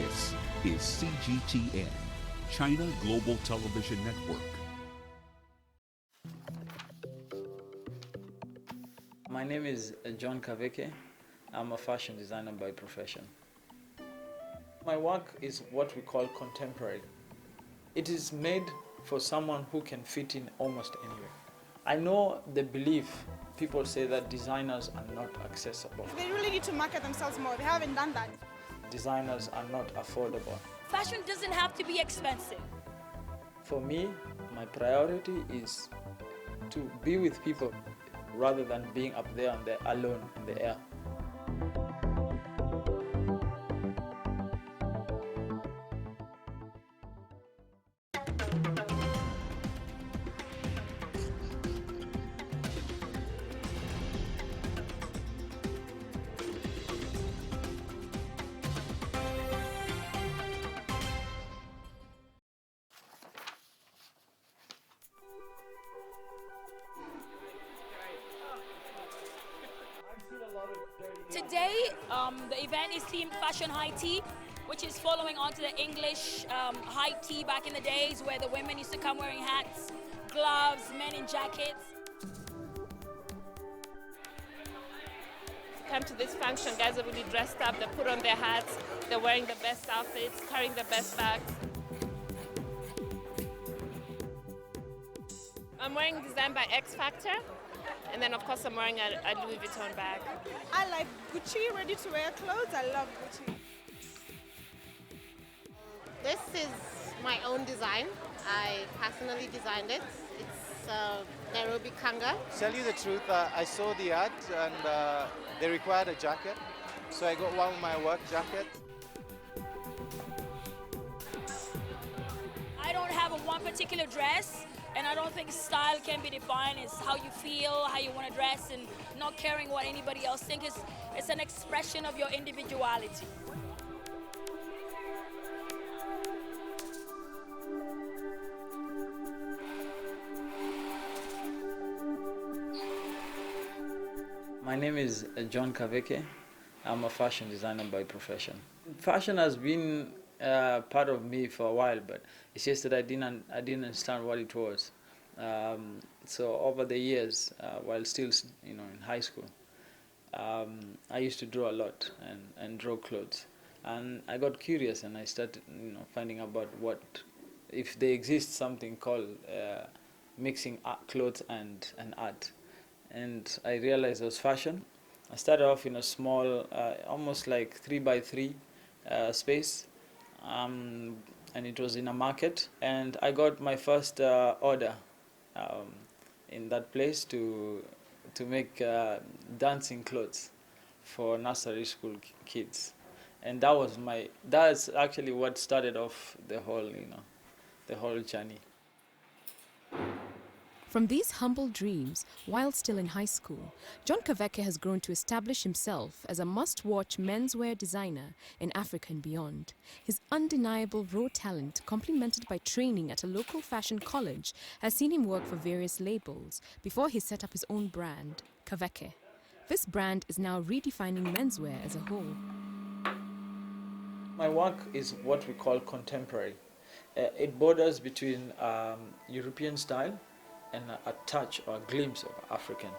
This is CGTN, China Global Television Network. My name is John Kaveke. I'm a fashion designer by profession. My work is what we call contemporary. It is made for someone who can fit in almost anywhere. I know the belief, people say that designers are not accessible. They really need to market themselves more. They haven't done that. Designers are not affordable. Fashion doesn't have to be expensive. For me, my priority is to be with people rather than being up there and there alone in the air. Today, the event is themed Fashion High Tea, which is following on to the English high tea back in the days where the women used to come wearing hats, gloves, men in jackets. Come to this function, guys are really dressed up, they put on their hats, they're wearing the best outfits, carrying the best bags. I'm wearing Design by X Factor, and then of course I'm wearing a Louis Vuitton bag. I like Gucci ready-to-wear clothes. I love Gucci. This is my own design. I personally designed it. It's Nairobi Kanga. To tell you the truth, I saw the ad and they required a jacket, so I got one of my work jacket. I don't have one particular dress, and I don't think style can be defined as how you feel, how you want to dress, and not caring what anybody else thinks. It's an expression of your individuality. My name is John Kaveke. I'm a fashion designer by profession. Fashion has been part of me for a while, but it's just that I didn't understand what it was. So over the years, while still in high school, I used to draw a lot and draw clothes. And I got curious and I started finding about if there exists something called mixing clothes and art. And I realized it was fashion. I started off in a small, almost like 3x3 space, and it was in a market. And I got my first order in that place to make dancing clothes for nursery school kids, and that's actually what started off the whole journey. From these humble dreams, while still in high school, John Kaveke has grown to establish himself as a must-watch menswear designer in Africa and beyond. His undeniable raw talent, complemented by training at a local fashion college, has seen him work for various labels before he set up his own brand, Kaveke. This brand is now redefining menswear as a whole. My work is what we call contemporary. It borders between European style and a touch or a glimpse of African.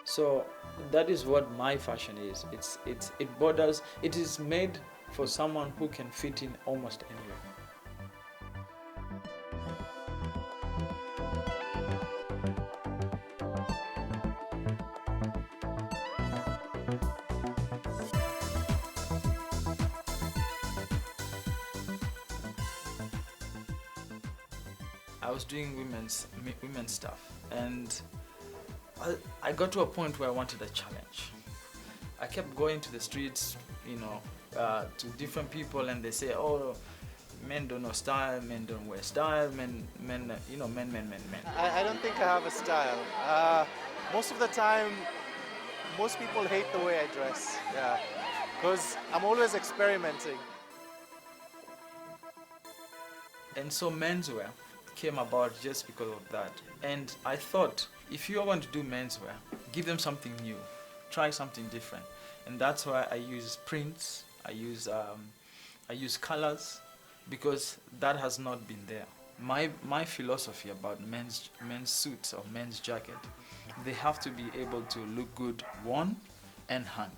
So that is what my fashion is. It is made for someone who can fit in almost anywhere. I was doing women's stuff, and I got to a point where I wanted a challenge. I kept going to the streets, to different people, and they say, "Oh, men don't know style, men don't wear style, men. I don't think I have a style. Most of the time, most people hate the way I dress. Yeah, because I'm always experimenting. And so menswear came about just because of that. And I thought, if you want to do menswear, give them something new, try something different. And that's why I use prints, I use colors, because that has not been there. My philosophy about men's suits or men's jacket, they have to be able to look good worn and hung.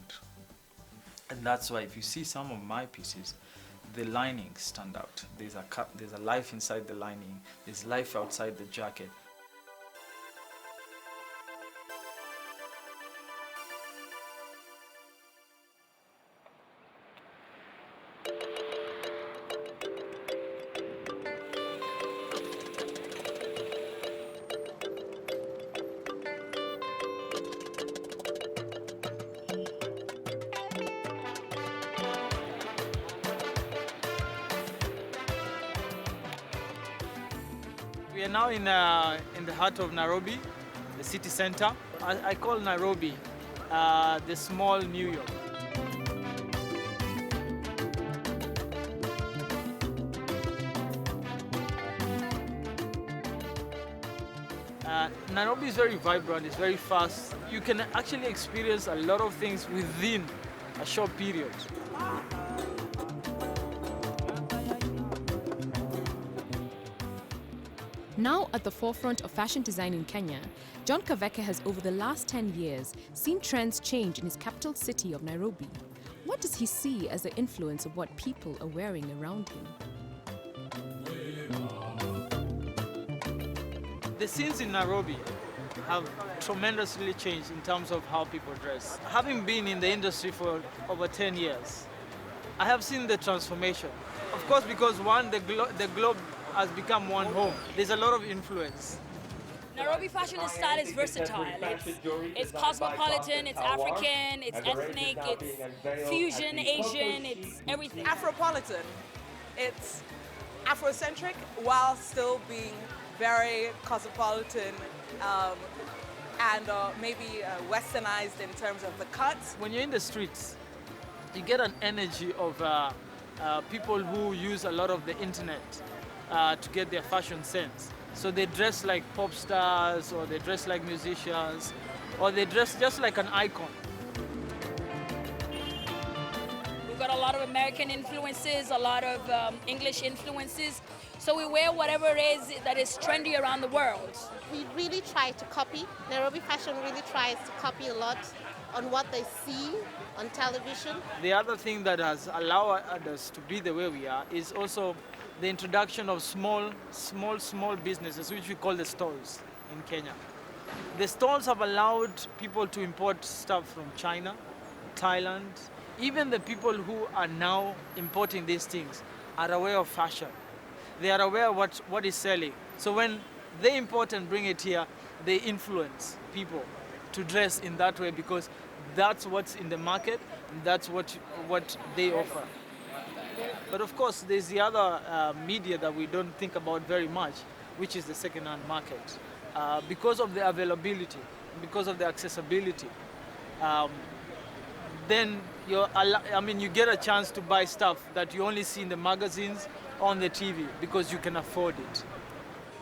And that's why if you see some of my pieces, the linings stand out. There's a life inside the lining, there's life outside the jacket. We are now in the heart of Nairobi, the city center. I call Nairobi the small New York. Nairobi is very vibrant, it's very fast. You can actually experience a lot of things within a short period. Now at the forefront of fashion design in Kenya, John Kaveke has over the last 10 years seen trends change in his capital city of Nairobi. What does he see as the influence of what people are wearing around him? The scenes in Nairobi have tremendously changed in terms of how people dress. Having been in the industry for over 10 years, I have seen the transformation. Of course, because one, the globe has become one home. There's a lot of influence. Nairobi fashion and style is versatile. It's cosmopolitan, it's African, it's ethnic, it's fusion, Asian, it's everything. Afropolitan. It's Afrocentric while still being very cosmopolitan and maybe westernized in terms of the cuts. When you're in the streets, you get an energy of people who use a lot of the internet to get their fashion sense. So they dress like pop stars, or they dress like musicians, or they dress just like an icon. We've got a lot of American influences, a lot of English influences. So we wear whatever it is that is trendy around the world. We really try to copy. Nairobi fashion really tries to copy a lot on what they see on television. The other thing that has allowed us to be the way we are is also the introduction of small businesses, which we call the stalls in Kenya. The stalls have allowed people to import stuff from China, Thailand. Even the people who are now importing these things are aware of fashion. They are aware of what is selling. So when they import and bring it here, they influence people to dress in that way because that's what's in the market, and that's what they offer. But of course, there's the other media that we don't think about very much, which is the second-hand market. Because of the availability, because of the accessibility, then you get a chance to buy stuff that you only see in the magazines, on the TV, because you can afford it.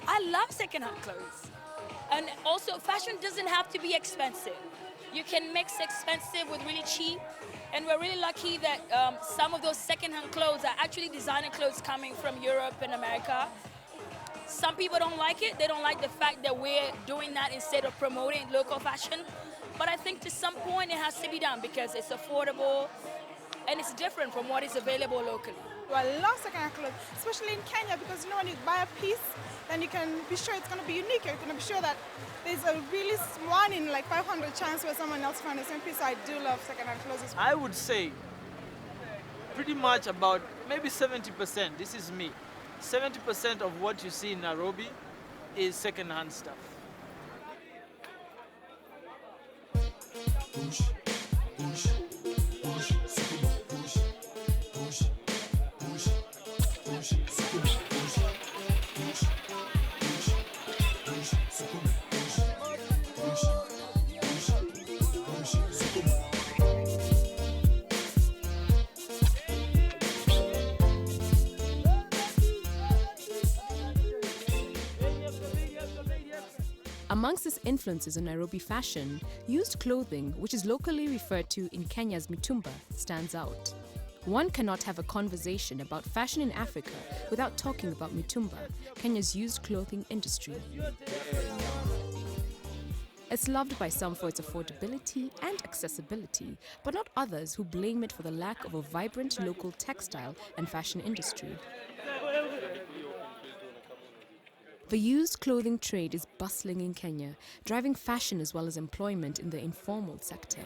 I love second-hand clothes. And also, fashion doesn't have to be expensive. You can mix expensive with really cheap. And we're really lucky that some of those second-hand clothes are actually designer clothes coming from Europe and America. Some people don't like it. They don't like the fact that we're doing that instead of promoting local fashion. But I think to some point it has to be done because it's affordable and it's different from what is available locally. I love second-hand clothes, especially in Kenya, because when you buy a piece, then you can be sure it's going to be unique. You're going to be sure that there's a really 1 in like 500 chance where someone else finds the same piece. So I do love second-hand clothes. I would say pretty much about maybe 70%, this is me, 70% of what you see in Nairobi is second-hand stuff. Amongst his influences on Nairobi fashion, used clothing, which is locally referred to in Kenya as mitumba, stands out. One cannot have a conversation about fashion in Africa without talking about mitumba, Kenya's used clothing industry. It's loved by some for its affordability and accessibility, but not others who blame it for the lack of a vibrant local textile and fashion industry. The used clothing trade is bustling in Kenya, driving fashion as well as employment in the informal sector.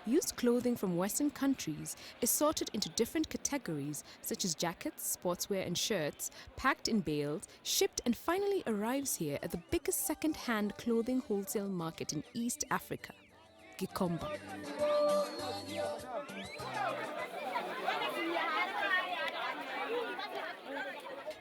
Used clothing from Western countries is sorted into different categories such as jackets, sportswear and shirts, packed in bales, shipped and finally arrives here at the biggest second-hand clothing wholesale market in East Africa, Gikomba.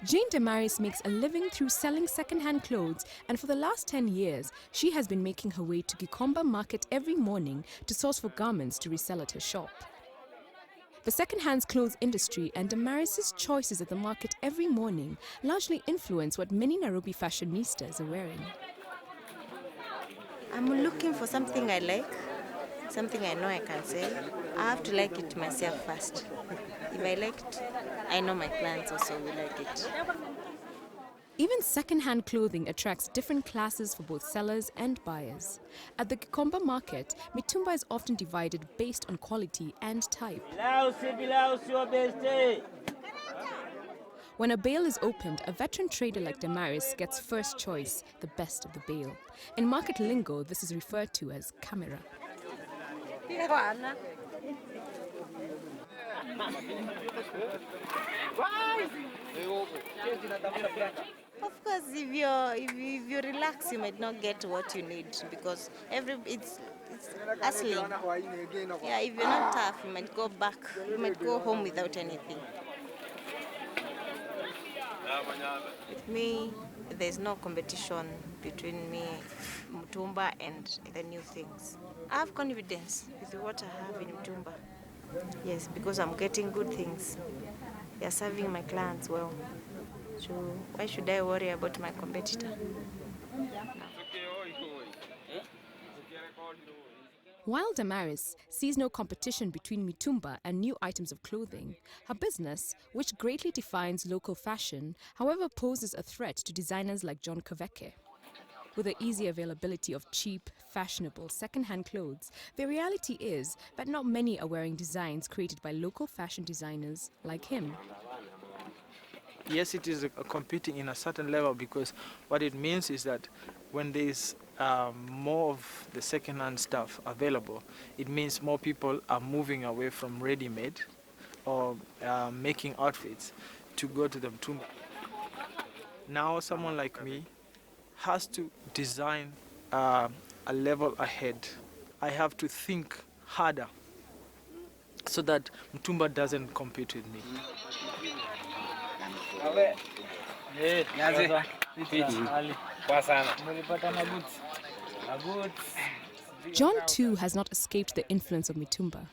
Jane Damaris makes a living through selling second-hand clothes, and for the last 10 years, she has been making her way to Gikomba market every morning to source for garments to resell at her shop. The second-hand clothes industry and Damaris's choices at the market every morning largely influence what many Nairobi fashionistas are wearing. I'm looking for something I like, something I know I can sell. I have to like it myself first. If I like it, I know my clients also will like it. Even second-hand clothing attracts different classes for both sellers and buyers. At the Gikomba market, mitumba is often divided based on quality and type. When a bale is opened, a veteran trader like Damaris gets first choice, the best of the bale. In market lingo, this is referred to as camera. Of course, if you relax, you might not get what you need because it's hustling. Yeah, if you're not tough, you might go back. You might go home without anything. With me, there's no competition between me, Mutumba, and the new things. I have confidence with what I have in Mutumba. Yes, because I'm getting good things. They are serving my clients well. So why should I worry about my competitor? No. While Damaris sees no competition between mitumba and new items of clothing, her business, which greatly defines local fashion, however poses a threat to designers like John Kaveke. With the easy availability of cheap, fashionable, second-hand clothes, the reality is that not many are wearing designs created by local fashion designers like him. Yes, it is competing in a certain level because what it means is that when there is more of the second-hand stuff available, it means more people are moving away from ready-made or making outfits to go to the mitumba. Now someone like me has to design a level ahead. I have to think harder so that mitumba doesn't compete with me. John too has not escaped the influence of mitumba.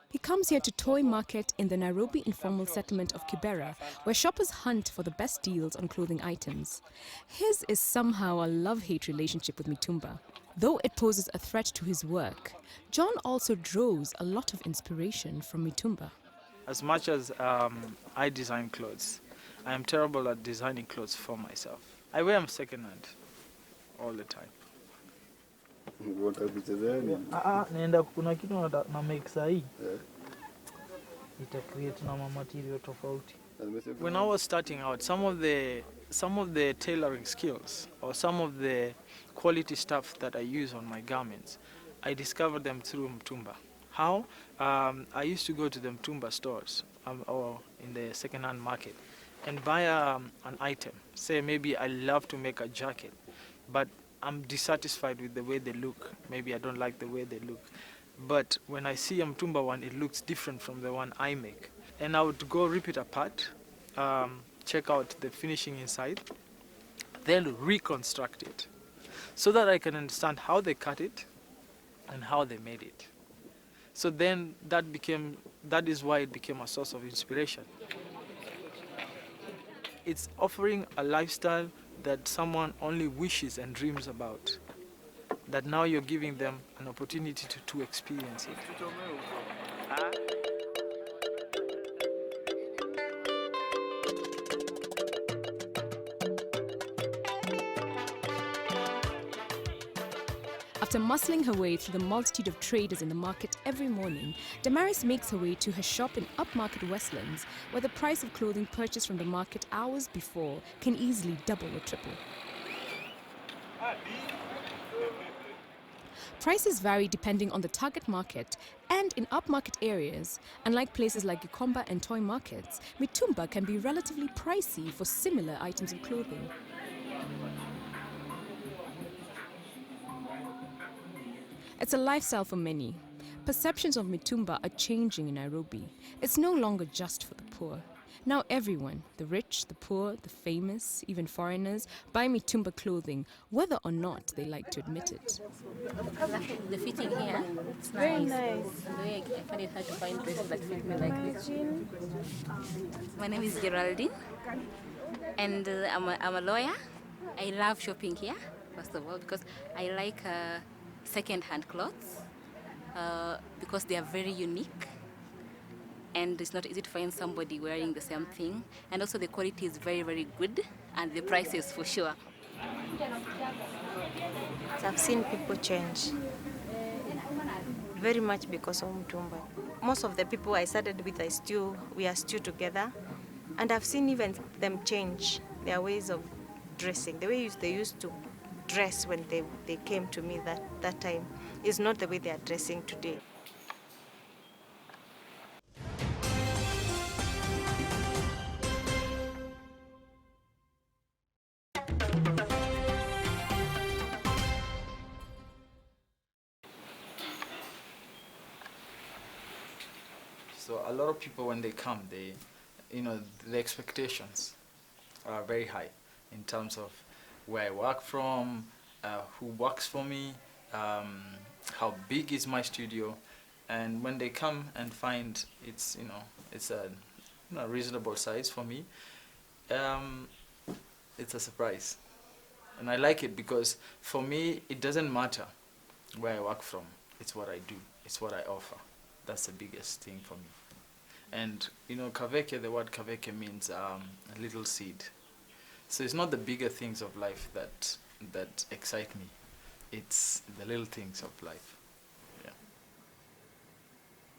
He comes here to toy market in the Nairobi informal settlement of Kibera, where shoppers hunt for the best deals on clothing items. His is somehow a love-hate relationship with mitumba. Though it poses a threat to his work, John also draws a lot of inspiration from mitumba. As much as I design clothes, I am terrible at designing clothes for myself. I wear them second-hand all the time. Naenda kuna kitu na make sahi. Ita create na material tofauti. When I was starting out, some of the tailoring skills or some of the quality stuff that I use on my garments, I discovered them through mitumba. How? I used to go to the mitumba stores or in the second-hand market and buy an item. Say maybe I love to make a jacket, but I'm dissatisfied with the way they look. Maybe I don't like the way they look. But when I see a mitumba one, it looks different from the one I make. And I would go rip it apart, check out the finishing inside, then reconstruct it so that I can understand how they cut it and how they made it. So then that is why it became a source of inspiration. it's offering a lifestyle that someone only wishes and dreams about, that now you're giving them an opportunity to experience it. After muscling her way through the multitude of traders in the market every morning, Damaris makes her way to her shop in upmarket Westlands, where the price of clothing purchased from the market hours before can easily double or triple. Prices vary depending on the target market, and in upmarket areas, unlike places like Gikomba and toy markets, mitumba can be relatively pricey for similar items of clothing. It's a lifestyle for many. Perceptions of mitumba are changing in Nairobi. It's no longer just for the poor. Now everyone, the rich, the poor, the famous, even foreigners, buy mitumba clothing, whether or not they like to admit it. The fitting here, it's very nice. And the way I find it hard to find dresses that fit me like this. My name is Geraldine, and I'm a lawyer. I love shopping here, first of all, because I like second-hand clothes because they are very unique, and it's not easy to find somebody wearing the same thing, and also the quality is very, very good, and the prices for sure. I've seen people change very much because of Mtumba. Most of the people I started with, we are still together, and I've seen even them change their ways of dressing. The way they used to dress when they came to me that time is not the way they are dressing today. So a lot of people, when they come, the expectations are very high in terms of where I work from, who works for me, how big is my studio, and when they come and find it's a reasonable size for me, it's a surprise, and I like it because for me it doesn't matter where I work from. It's what I do. It's what I offer. That's the biggest thing for me. And Kaveke, the word Kaveke means a little seed. So it's not the bigger things of life that excite me. It's the little things of life. Yeah.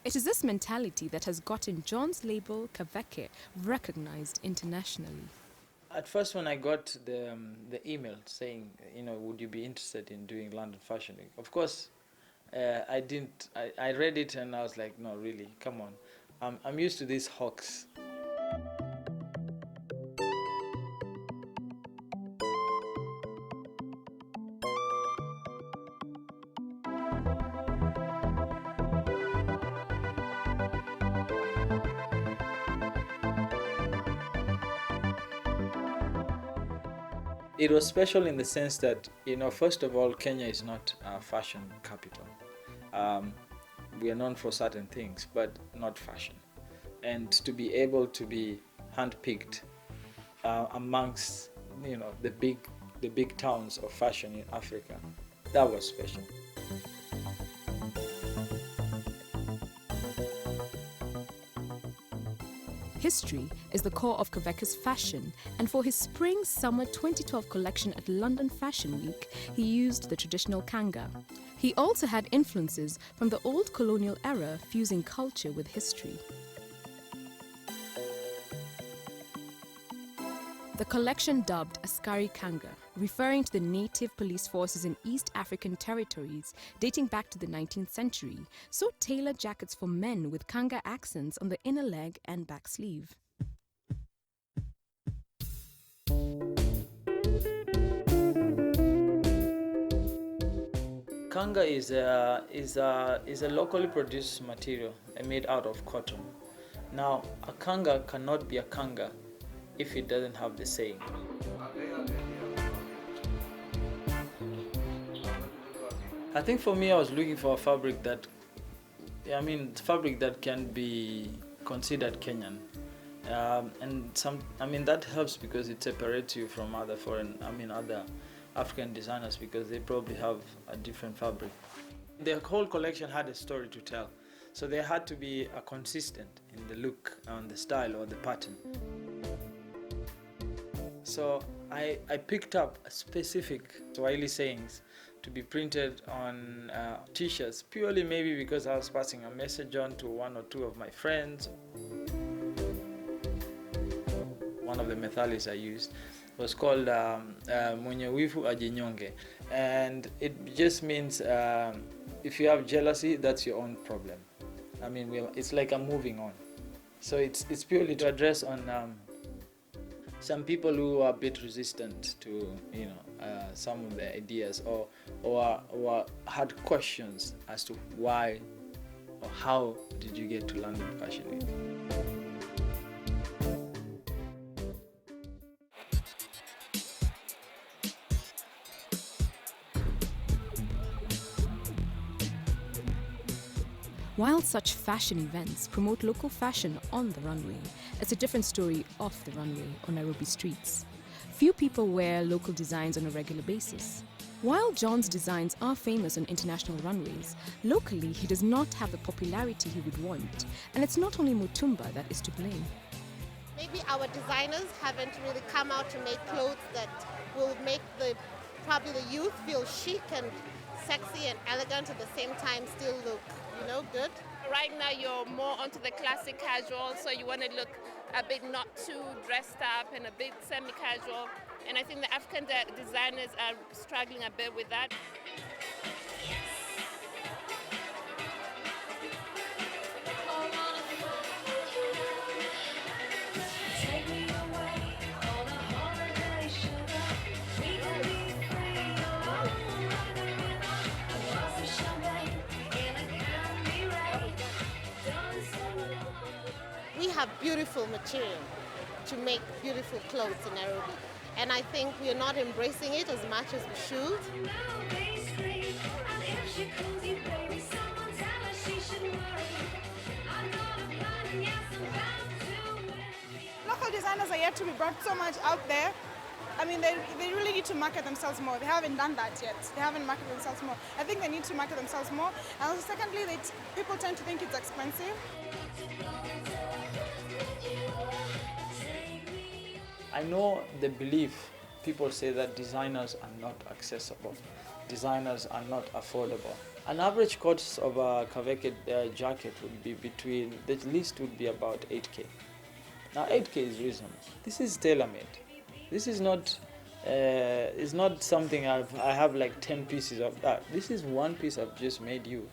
It is this mentality that has gotten John's label Kaveke recognized internationally. At first, when I got the email saying, would you be interested in doing London Fashion Week? Of course, I didn't. I read it and I was like, no, really, come on. I'm used to these hawks. It was special in the sense that, first of all, Kenya is not a fashion capital. We are known for certain things, but not fashion. And to be able to be handpicked amongst, the big towns of fashion in Africa, that was special. History is the core of Kaveke's fashion, and for his Spring-Summer 2012 collection at London Fashion Week, he used the traditional kanga. He also had influences from the old colonial era, fusing culture with history. The collection dubbed Askari Kanga, referring to the native police forces in East African territories dating back to the 19th century, saw tailored jackets for men with Kanga accents on the inner leg and back sleeve. Kanga is a locally produced material made out of cotton. Now, a kanga cannot be a kanga if it doesn't have the saying. I think for me, I was looking for a fabric that can be considered Kenyan. That helps because it separates you from other other African designers, because they probably have a different fabric. The whole collection had a story to tell, so they had to be consistent in the look and the style or the pattern. So I picked up specific Swahili sayings to be printed on t-shirts, purely maybe because I was passing a message on to one or two of my friends. One of the methalis I used was called Mwenye Wivu Ajinyonge, and it just means if you have jealousy, that's your own problem. It's like I'm moving on. So it's purely to address on some people who are a bit resistant to some of the ideas, or had questions as to why or how did you get to London Fashion Week. While such fashion events promote local fashion on the runway, it's a different story off the runway on Nairobi streets. Few people wear local designs on a regular basis. While John's designs are famous on international runways, locally he does not have the popularity he would want, and it's not only Mutumba that is to blame. Maybe our designers haven't really come out to make clothes that will make probably the youth feel chic and sexy and elegant at the same time still look, good. Right now you're more onto the classic casual, so you want to look a bit not too dressed up and a bit semi-casual. And I think the African designers are struggling a bit with that. We have beautiful material to make beautiful clothes in Nairobi, and I think we are not embracing it as much as we should. Local designers are yet to be brought so much out there. They really need to market themselves more. They haven't done that yet. They haven't marketed themselves more. I think they need to market themselves more. And also, secondly, people tend to think it's expensive. I know the belief, people say that designers are not accessible, designers are not affordable. An average cost of a Kaveke jacket would be the least would be about 8K. Now 8K is reasonable. This is tailor-made. This is not, it's not something I have like 10 pieces of that. This is one piece I've just made you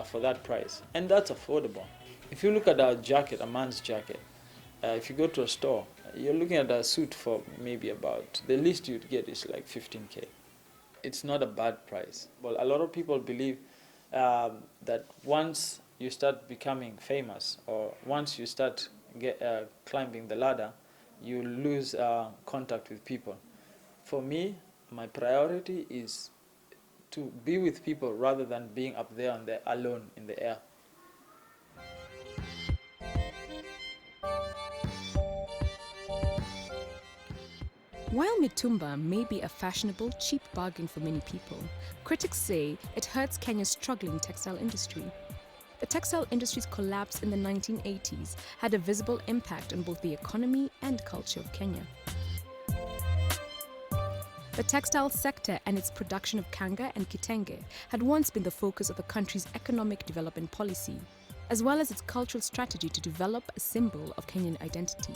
for that price, and that's affordable. If you look at a jacket, a man's jacket, if you go to a store, you're looking at a suit for maybe about, the least you'd get is like 15K. It's not a bad price. Well, a lot of people believe that once you start becoming famous, or once you start climbing the ladder, you lose contact with people. For me, my priority is to be with people rather than being up there alone in the air. While Mitumba may be a fashionable, cheap bargain for many people, critics say it hurts Kenya's struggling textile industry. The textile industry's collapse in the 1980s had a visible impact on both the economy and culture of Kenya. The textile sector and its production of kanga and kitenge had once been the focus of the country's economic development policy, as well as its cultural strategy to develop a symbol of Kenyan identity.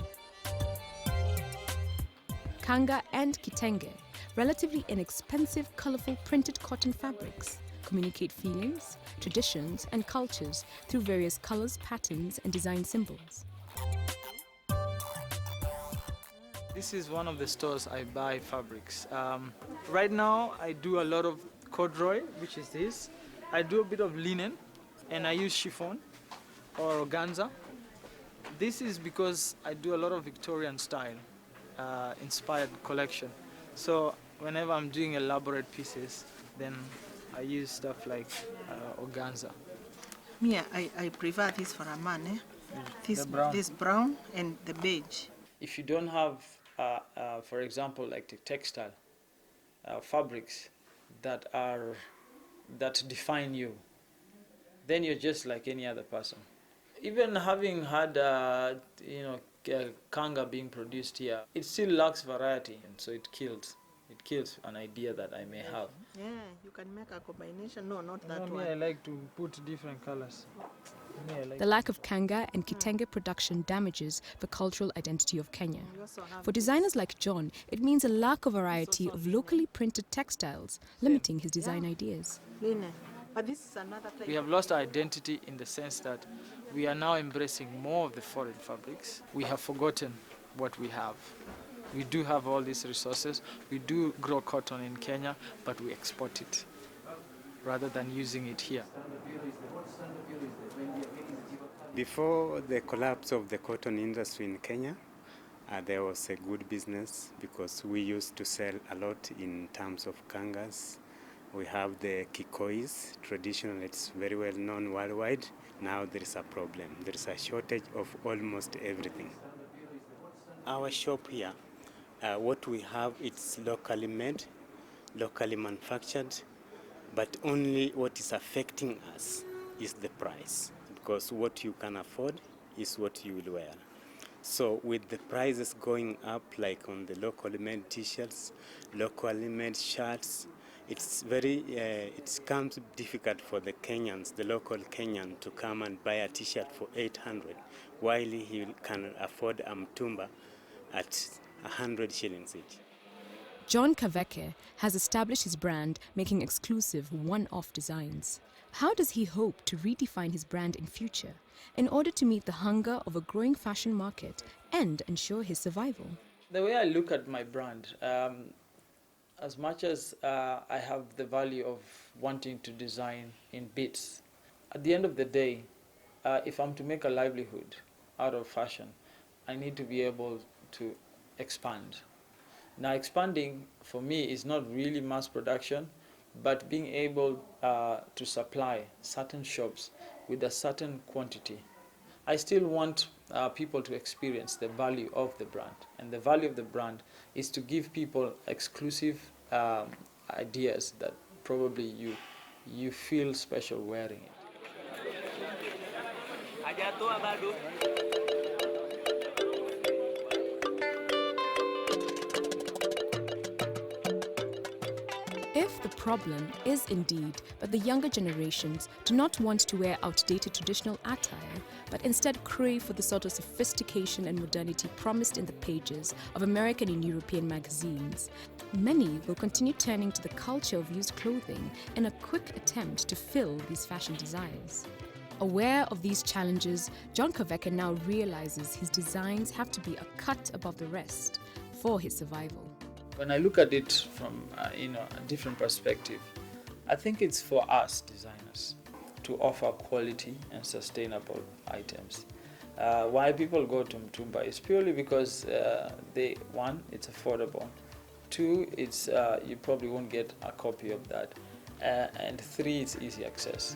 Kanga and kitenge, relatively inexpensive, colorful printed cotton fabrics, communicate feelings, traditions, and cultures through various colors, patterns, and design symbols. This is one of the stores I buy fabrics. Right now, I do a lot of corduroy, which is this. I do a bit of linen, and I use chiffon or organza. This is because I do a lot of Victorian style inspired collection. So whenever I'm doing elaborate pieces, then I use stuff like organza. Me, I prefer this for a man. This brown and the beige. If you don't have, for example, like the textile fabrics that define you, then you're just like any other person. Even having had, kanga being produced here, it still lacks variety, and so it kills an idea that I may have. Yeah, you can make a combination. No, not that Me, one. I like to put different colors. Me, I like The lack of kanga and kitenge production damages the cultural identity of Kenya. For designers like John, it means a lack of variety of locally printed textiles, limiting his design ideas. Linen. But this is another type. We have lost our identity in the sense that we are now embracing more of the foreign fabrics. We have forgotten what we have. We do have all these resources. We do grow cotton in Kenya, but we export it rather than using it here. Before the collapse of the cotton industry in Kenya, there was a good business because we used to sell a lot in terms of kangas. We have the kikois, traditional, it's very well known worldwide. Now there is a problem. There is a shortage of almost everything. Our shop here, what we have, it's locally made, locally manufactured, but only what is affecting us is the price, because what you can afford is what you will wear. So with the prices going up, like on the locally made t-shirts, locally made shirts, it's it becomes difficult for the Kenyans, the local Kenyan, to come and buy a t-shirt for 800, while he can afford a mtumba at 100 shillings each. John Kaveke has established his brand, making exclusive one-off designs. How does he hope to redefine his brand in future in order to meet the hunger of a growing fashion market and ensure his survival? The way I look at my brand, as much as I have the value of wanting to design in bits, at the end of the day, if I'm to make a livelihood out of fashion, I need to be able to expand. Now, expanding for me is not really mass production, but being able to supply certain shops with a certain quantity. I still want people to experience the value of the brand, and the value of the brand is to give people exclusive ideas that probably you feel special wearing it. If the problem is indeed that the younger generations do not want to wear outdated traditional attire, but instead crave for the sort of sophistication and modernity promised in the pages of American and European magazines, many will continue turning to the culture of used clothing in a quick attempt to fill these fashion desires. Aware of these challenges, John Kaveke now realizes his designs have to be a cut above the rest for his survival. When I look at it from a different perspective, I think it's for us designers to offer quality and sustainable items. Why people go to mtumba is purely because one, it's affordable. Two, it's you probably won't get a copy of that, and three, it's easy access.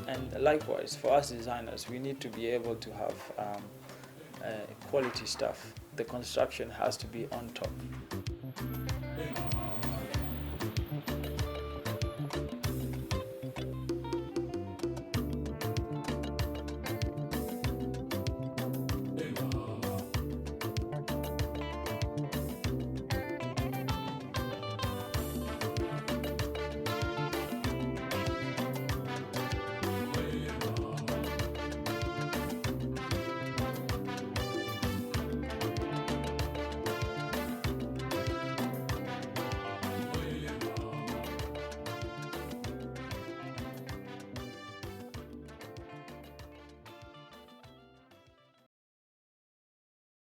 And likewise, for us designers, we need to be able to have quality stuff. The construction has to be on top.